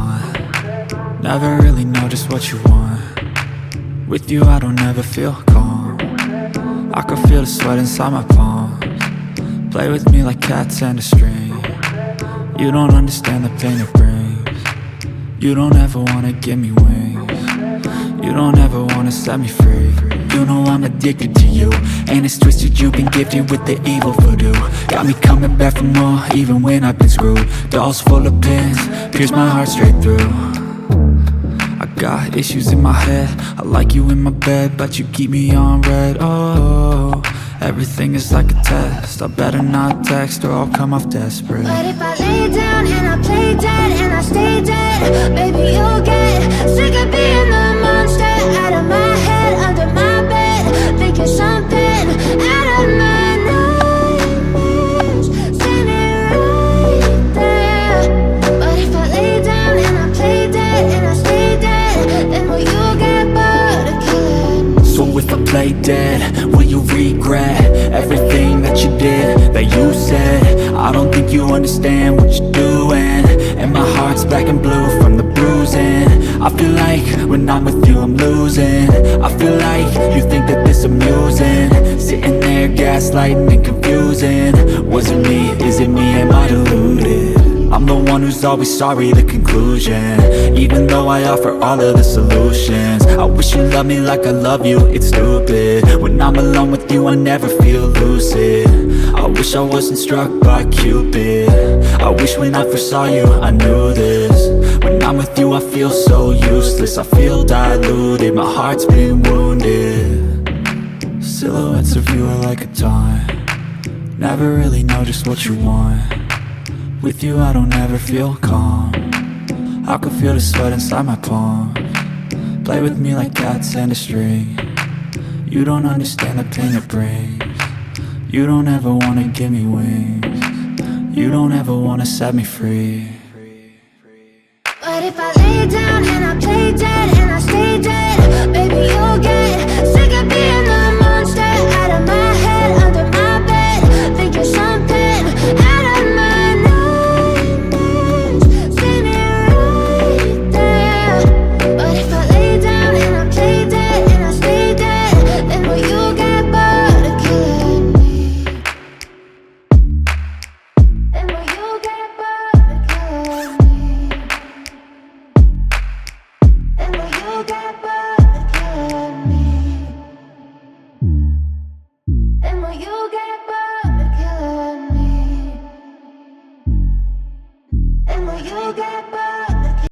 time. Never really know just what you want. With you I don't ever feel calm. I can feel the sweat inside my palms. Play with me like cats and a string. You don't understand the pain it brings. You don't ever wanna give me wings. You don't ever wanna set me free. You know I'm addicted to you, and it's twisted, you've been gifted with the evil voodoo. Got me coming back for more, even when I've been screwed. Dolls full of pins, pierce my heart straight through. I got issues in my head, I like you in my bed, but you keep me on red. Oh, everything is like a test. I better not text or I'll come off desperate. But if I lay down and I play dead and I stay dead, baby you'll get sick of being the monster out of my head, under my bed, thinking something out of my nightmares, standing right there. But if I lay down and I play dead and I stay dead, then will you get bored of killing? So if I play dead, will you regret everything that you did, that you said? I don't think you understand what you're doing, and my heart's black and blue from the bruising. I feel like when I'm with you I'm losing. I feel like you think that this amusing, sitting there gaslighting and confusing. Was it me? Is it me? Am I deluded? I'm the one who's always sorry, the conclusion, even though I offer all of the solutions. I wish you loved me like I love you, it's stupid. When I'm alone with you I never feel lucid. I wish I wasn't struck by Cupid. I wish when I first saw you I knew this. When I'm with you I feel so useless, I feel diluted, my heart's been wounded. Silhouettes of you are like a taunt. Never really know just what you want. With you I don't ever feel calm. I can feel the sweat inside my palms. Play with me like cats and a string. You don't understand the pain it brings. You don't ever wanna give me wings. You don't ever wanna set me free. But if I